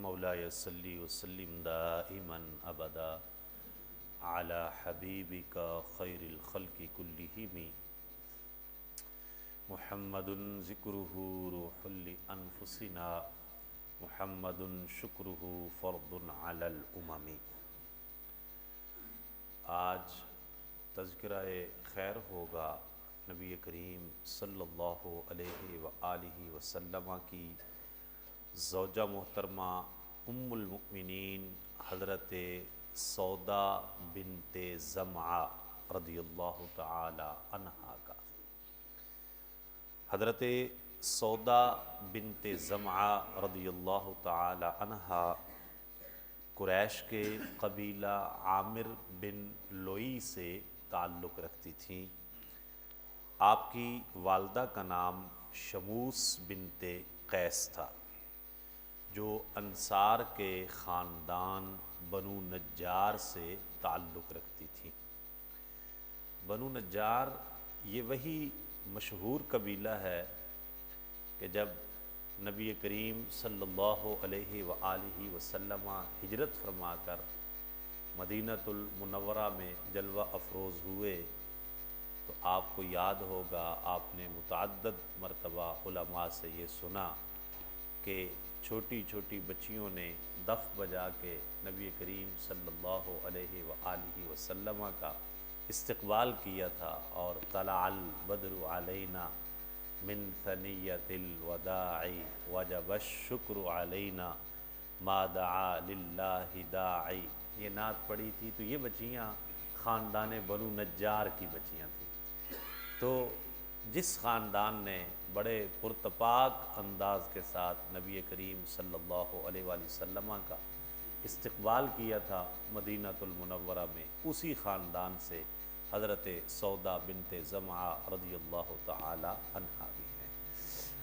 مولاي صل وسلم دائما ابدا على حبيبك خير الخلق كلهم محمد ذكره روح لانفسنا محمد شکرہ فرض علی الامم۔ آج تذکرہ خیر ہوگا نبی کریم صلی اللہ علیہ وآلہ وسلم کی زوجہ محترمہ ام المؤمنین حضرت سودا بنت زمعہ رضی اللہ تعالی عنہا کا۔ حضرت سودا بنت زمعہ رضی اللہ تعالی عنہا قریش کے قبیلہ عامر بن لوئی سے تعلق رکھتی تھیں۔ آپ کی والدہ کا نام شموس بنت قیس تھا، جو انصار کے خاندان بنو نجار سے تعلق رکھتی تھیں۔ بنو نجار یہ وہی مشہور قبیلہ ہے کہ جب نبی کریم صلی اللہ علیہ وآلہ وسلم ہجرت فرما کر مدینہ المنورہ میں جلوہ افروز ہوئے تو آپ کو یاد ہوگا آپ نے متعدد مرتبہ علماء سے یہ سنا کہ چھوٹی چھوٹی بچیوں نے دف بجا کے نبی کریم صلی اللہ علیہ وآلہ وسلم کا استقبال کیا تھا، اور طلع البدر علینا من ثنیۃ الوداع وجب الشکر علینا ما دعا للہ داعی، یہ نعت پڑھی تھی۔ تو یہ بچیاں خاندان بنو نجار کی بچیاں تھیں۔ تو جس خاندان نے بڑے پرتپاک انداز کے ساتھ نبی کریم صلی اللہ علیہ وآلہ وسلم کا استقبال کیا تھا مدینہ المنورہ میں، اسی خاندان سے حضرت سودا بنت زمعہ رضی اللہ تعالی عنہا بھی ہیں۔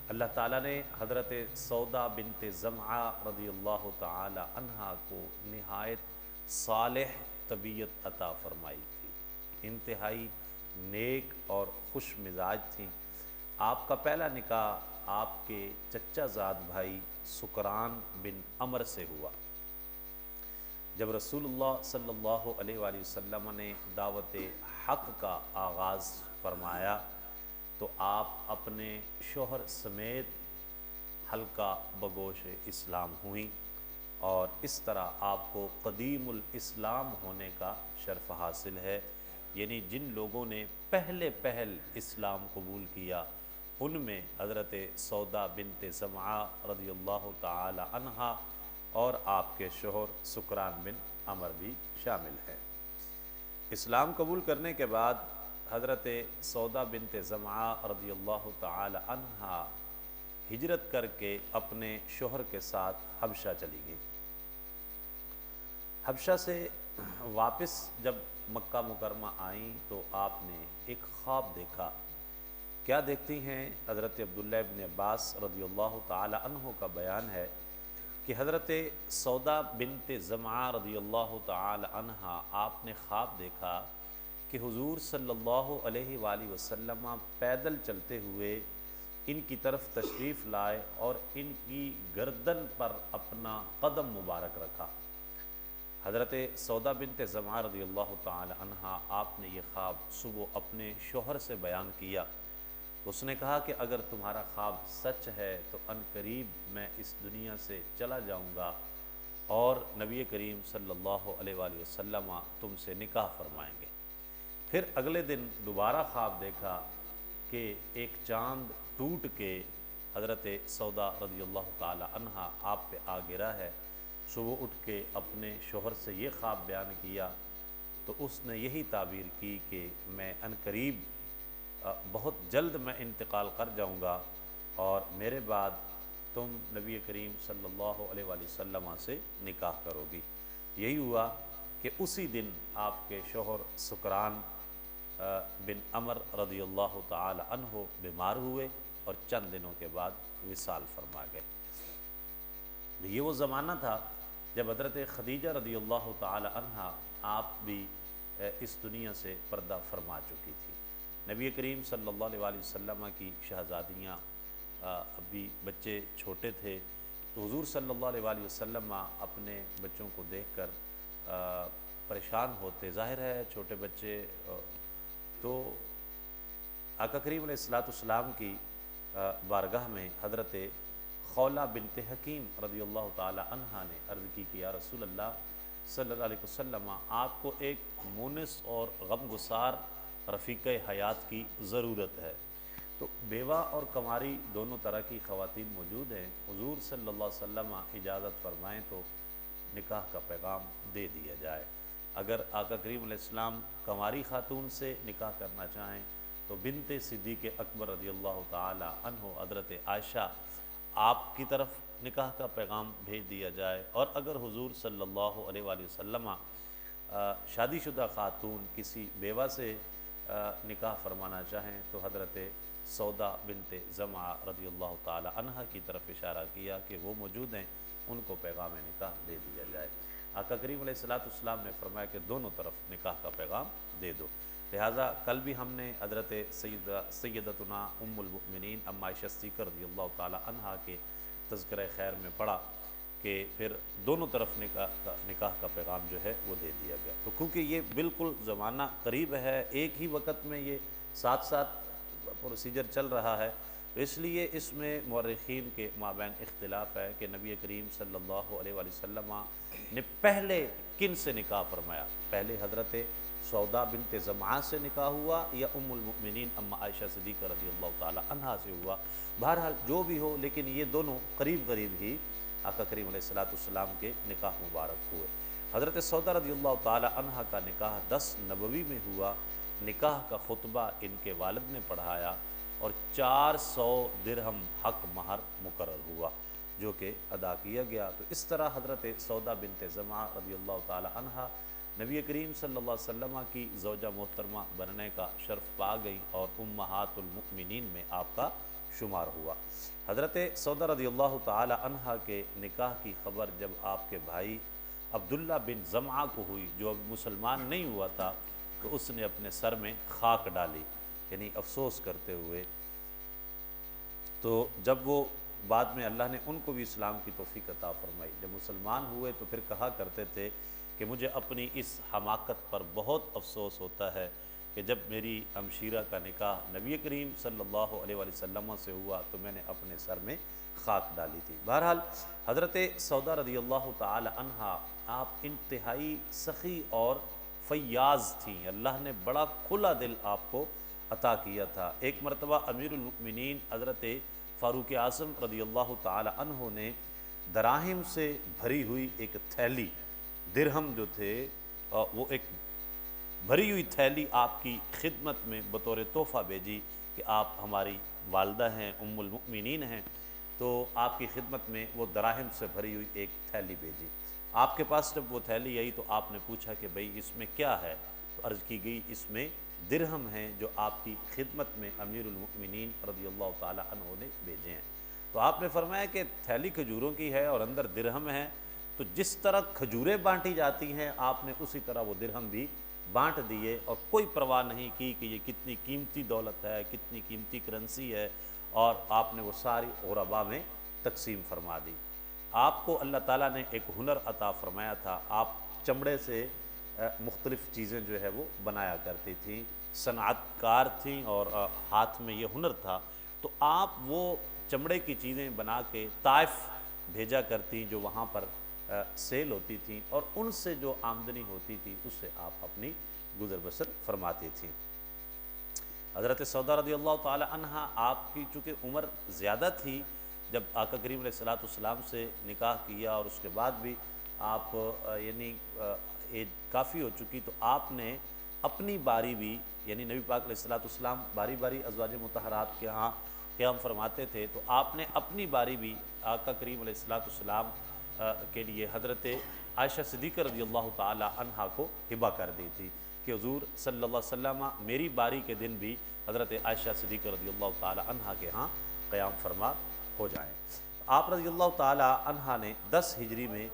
اللہ تعالیٰ نے حضرت سودا بنت زمعہ رضی اللہ تعالی عنہا کو نہایت صالح طبیعت عطا فرمائی تھی، انتہائی نیک اور خوش مزاج تھیں۔ آپ کا پہلا نکاح آپ کے چچا زاد بھائی سکران بن عمر سے ہوا۔ جب رسول اللہ صلی اللہ علیہ وآلہ وسلم نے دعوت حق کا آغاز فرمایا تو آپ اپنے شوہر سمیت حلقہ بگوش اسلام ہوئیں، اور اس طرح آپ کو قدیم الاسلام ہونے کا شرف حاصل ہے، یعنی جن لوگوں نے پہل اسلام قبول کیا ان میں حضرت سودا بنت زمعہ رضی اللہ تعالی عنہا اور آپ کے شوہر سکران بن عمر بھی شامل ہیں۔ اسلام قبول کرنے کے بعد حضرت سودا بنت زمعہ رضی اللہ تعالی عنہا ہجرت کر کے اپنے شوہر کے ساتھ حبشہ چلی گئی۔ حبشہ سے واپس جب مکہ مکرمہ آئیں تو آپ نے ایک خواب دیکھا۔ کیا دیکھتی ہیں؟ حضرت عبداللہ ابن عباس رضی اللہ تعالی عنہ کا بیان ہے کہ حضرت سودا بنت زمعہ رضی اللہ تعالی عنہا آپ نے خواب دیکھا کہ حضور صلی اللہ علیہ وآلہ وسلم پیدل چلتے ہوئے ان کی طرف تشریف لائے اور ان کی گردن پر اپنا قدم مبارک رکھا۔ حضرت سودا بنت زمعہ رضی اللہ تعالی عنہا آپ نے یہ خواب صبح اپنے شوہر سے بیان کیا تو اس نے کہا کہ اگر تمہارا خواب سچ ہے تو ان قریب میں اس دنیا سے چلا جاؤں گا اور نبی کریم صلی اللہ علیہ وآلہ وسلم تم سے نکاح فرمائیں گے۔ پھر اگلے دن دوبارہ خواب دیکھا کہ ایک چاند ٹوٹ کے حضرت سودا رضی اللہ تعالی عنہا آپ پہ آ گرا ہے۔ صبح اٹھ کے اپنے شوہر سے یہ خواب بیان کیا تو اس نے یہی تعبیر کی کہ میں عنقریب بہت جلد میں انتقال کر جاؤں گا اور میرے بعد تم نبی کریم صلی اللہ علیہ وآلہ وسلم سے نکاح کرو گی۔ یہی ہوا کہ اسی دن آپ کے شوہر سکران بن عمر رضی اللہ تعالی عنہ بیمار ہوئے اور چند دنوں کے بعد وصال فرما گئے۔ یہ وہ زمانہ تھا جب حضرت خدیجہ رضی اللہ تعالی عنہا آپ بھی اس دنیا سے پردہ فرما چکی تھی۔ نبی کریم صلی اللہ علیہ وآلہ وسلم کی شہزادیاں ابھی بچے چھوٹے تھے تو حضور صلی اللہ علیہ وآلہ وسلم اپنے بچوں کو دیکھ کر پریشان ہوتے، ظاہر ہے چھوٹے بچے، تو آقا کریم علیہ السلام کی بارگاہ میں حضرت خولہ بنت حکیم رضی اللہ تعالی عنہا نے عرض کی کہ یا رسول اللہ صلی اللہ علیہ وسلم، آپ کو ایک مونس اور غمگسار رفیق حیات کی ضرورت ہے۔ تو بیوہ اور کنواری دونوں طرح کی خواتین موجود ہیں، حضور صلی اللہ علیہ وسلم اجازت فرمائیں تو نکاح کا پیغام دے دیا جائے۔ اگر آقا کریم علیہ السلام کنواری خاتون سے نکاح کرنا چاہیں تو بنت صدیق اکبر رضی اللہ تعالی عنہ حضرت عائشہ آپ کی طرف نکاح کا پیغام بھیج دیا جائے، اور اگر حضور صلی اللہ علیہ وآلہ وسلم شادی شدہ خاتون کسی بیوہ سے نکاح فرمانا چاہیں تو حضرت سودا بنت زمعہ رضی اللہ تعالی عنہ کی طرف اشارہ کیا کہ وہ موجود ہیں، ان کو پیغام نکاح دے دیا جائے۔ آقا کریم علیہ السلام نے فرمایا کہ دونوں طرف نکاح کا پیغام دے دو۔ لہٰذا کل بھی ہم نے حضرت سیدتنا ام المؤمنین ام عائشہ صدیقہ رضی اللہ تعالی عنہا کے تذکرہ خیر میں پڑھا کہ پھر دونوں طرف نکاح کا پیغام جو ہے وہ دے دیا گیا۔ تو کیونکہ یہ بالکل زمانہ قریب ہے، ایک ہی وقت میں یہ ساتھ ساتھ پروسیجر چل رہا ہے، تو اس لیے اس میں مورخین کے مابین اختلاف ہے کہ نبی کریم صلی اللہ علیہ وآلہ وسلم نے پہلے کن سے نکاح فرمایا، پہلے حضرت سودا بنت زمعہ سے نکاح ہوا یا ام المؤمنین ام عائشہ صدیقہ رضی اللہ تعالی عنہا سے ہوا؟ بہرحال جو بھی ہو، لیکن یہ دونوں قریب قریب ہی آقا کریم علیہ السلام کے نکاح مبارک ہوئے۔ حضرت سودا رضی اللہ تعالی عنہا کا نکاح 10 نبوی میں ہوا، نکاح کا خطبہ ان کے والد نے پڑھایا اور 400 درہم حق مہر مقرر ہوا جو کہ ادا کیا گیا۔ تو اس طرح حضرت سودا بنت زمعہ رضی اللہ تعالی عنہا نبی کریم صلی اللہ علیہ وسلم کی زوجہ محترمہ بننے کا شرف پا گئی اور امہات المؤمنین میں آپ کا شمار ہوا۔ حضرت سودا رضی اللہ تعالی عنہا کے نکاح کی خبر جب آپ کے بھائی عبداللہ بن زمعہ کو ہوئی، جو اب مسلمان نہیں ہوا تھا، تو اس نے اپنے سر میں خاک ڈالی، یعنی افسوس کرتے ہوئے۔ تو جب وہ بعد میں اللہ نے ان کو بھی اسلام کی توفیق عطا فرمائی، جب مسلمان ہوئے تو پھر کہا کرتے تھے کہ مجھے اپنی اس حماقت پر بہت افسوس ہوتا ہے کہ جب میری ہمشیرہ کا نکاح نبی کریم صلی اللہ علیہ وآلہ وسلم سے ہوا تو میں نے اپنے سر میں خاک ڈالی تھی۔ بہرحال حضرت سودا رضی اللہ تعالی عنہا آپ انتہائی سخی اور فیاض تھیں، اللہ نے بڑا کھلا دل آپ کو عطا کیا تھا۔ ایک مرتبہ امیر المؤمنین حضرت فاروق اعظم رضی اللہ تعالی عنہ نے دراہم سے بھری ہوئی ایک تھیلی، درہم جو تھے وہ ایک بھری ہوئی تھیلی آپ کی خدمت میں بطور تحفہ بھیجی کہ آپ ہماری والدہ ہیں، ام المؤمنین ہیں، تو آپ کی خدمت میں وہ دراہم سے بھری ہوئی ایک تھیلی بھیجی۔ آپ کے پاس جب وہ تھیلی آئی تو آپ نے پوچھا کہ بھئی اس میں کیا ہے؟ تو عرض کی گئی اس میں درہم ہیں جو آپ کی خدمت میں امیر المؤمنین رضی اللہ تعالی عنہ نے بھیجے ہیں۔ تو آپ نے فرمایا کہ تھیلی کھجوروں کی ہے اور اندر درہم ہیں، تو جس طرح کھجوریں بانٹی جاتی ہیں آپ نے اسی طرح وہ درہم بھی بانٹ دیے، اور کوئی پرواہ نہیں کی کہ یہ کتنی قیمتی دولت ہے، کتنی قیمتی کرنسی ہے، اور آپ نے وہ ساری غرباء میں تقسیم فرما دی۔ آپ کو اللہ تعالیٰ نے ایک ہنر عطا فرمایا تھا، آپ چمڑے سے مختلف چیزیں جو ہے وہ بنایا کرتی تھیں، صنعت کار تھیں اور ہاتھ میں یہ ہنر تھا، تو آپ وہ چمڑے کی چیزیں بنا کے طائف بھیجا کرتی جو وہاں پر سیل ہوتی تھیں، اور ان سے جو آمدنی ہوتی تھی اس سے آپ اپنی گزر بسر فرماتی تھیں۔ حضرت سودا رضی اللہ تعالی عنہا آپ کی چونکہ عمر زیادہ تھی، جب آقا کریم علیہ السلام سے نکاح کیا اور اس کے بعد بھی آپ یعنی ایج کافی ہو چکی، تو آپ نے اپنی باری بھی، یعنی نبی پاک علیہ السلام باری باری ازواج مطہرات کے ہاں قیام فرماتے تھے، تو آپ نے اپنی باری بھی آقا کریم علیہ السلام کے لیے حضرت عائشہ صدیقہ رضی اللہ تعالی عنہا کو ہبہ کر دی تھی کہ حضور صلی اللہ علیہ وسلم میری باری کے دن بھی حضرت عائشہ صدیقہ رضی اللہ تعالی عنہا کے ہاں قیام فرما ہو جائیں۔ آپ رضی اللہ تعالی عنہا نے 10 ہجری میں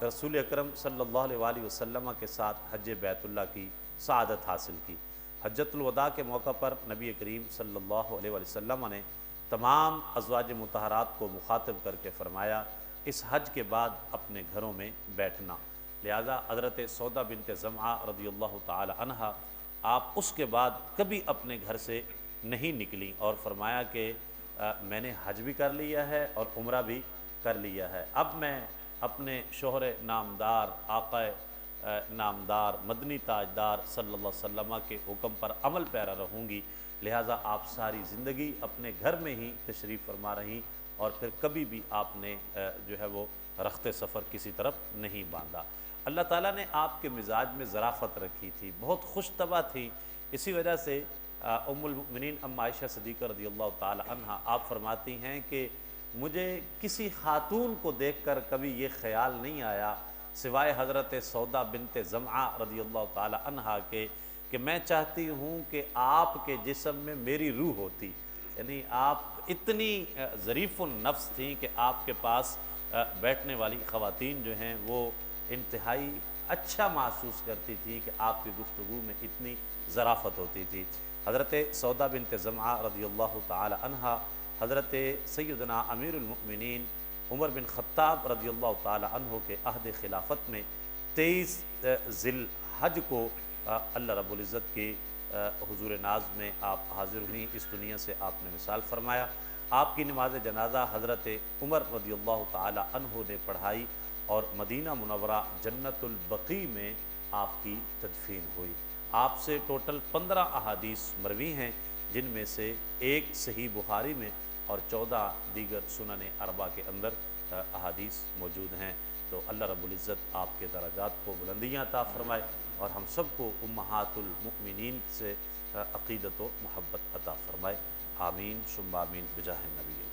رسول اکرم صلی اللہ علیہ وآلہ وسلم کے ساتھ حج بیت اللہ کی سعادت حاصل کی۔ حجۃ الوداع کے موقع پر نبی کریم صلی اللہ علیہ وآلہ وسلم نے تمام ازواج مطہرات کو مخاطب کر کے فرمایا اس حج کے بعد اپنے گھروں میں بیٹھنا۔ لہذا حضرت سودا بنت زمعہ رضی اللہ تعالی عنہا آپ اس کے بعد کبھی اپنے گھر سے نہیں نکلیں، اور فرمایا کہ میں نے حج بھی کر لیا ہے اور عمرہ بھی کر لیا ہے، اب میں اپنے شوہر نامدار، آقا نامدار، مدنی تاجدار صلی اللہ علیہ وسلم کے حکم پر عمل پیرا رہوں گی۔ لہٰذا آپ ساری زندگی اپنے گھر میں ہی تشریف فرما رہیں، اور پھر کبھی بھی آپ نے جو ہے وہ رخت سفر کسی طرف نہیں باندھا۔ اللہ تعالیٰ نے آپ کے مزاج میں ظرافت رکھی تھی، بہت خوش طبع تھی، اسی وجہ سے ام المؤمنین ام عائشہ صدیقہ رضی اللہ تعالی عنہ آپ فرماتی ہیں کہ مجھے کسی خاتون کو دیکھ کر کبھی یہ خیال نہیں آیا سوائے حضرت سودا بنت زمعہ رضی اللہ تعالی عنہ کے کہ میں چاہتی ہوں کہ آپ کے جسم میں میری روح ہوتی، یعنی آپ اتنی ظریف النفس تھیں کہ آپ کے پاس بیٹھنے والی خواتین جو ہیں وہ انتہائی اچھا محسوس کرتی تھی کہ آپ کی گفتگو میں اتنی ظرافت ہوتی تھی۔ حضرت سودا بنت زمعہ رضی اللہ تعالی عنہ حضرت سیدنا امیر المؤمنین عمر بن خطاب رضی اللہ تعالی عنہ کے عہد خلافت میں 23 ذی الحج کو اللہ رب العزت کی حضور ناز میں آپ حاضر ہوئیں، اس دنیا سے آپ نے وصال فرمایا۔ آپ کی نماز جنازہ حضرت عمر رضی اللہ تعالی عنہ نے پڑھائی، اور مدینہ منورہ جنت البقیع میں آپ کی تدفین ہوئی۔ آپ سے ٹوٹل 15 احادیث مروی ہیں، جن میں سے ایک صحیح بخاری میں اور 14 دیگر سنن اربع کے اندر احادیث موجود ہیں۔ تو اللہ رب العزت آپ کے درجات کو بلندیاں عطا فرمائے، اور ہم سب کو امہات المؤمنین سے عقیدت و محبت عطا فرمائے۔ آمین ثم آمین بجاہ النبی۔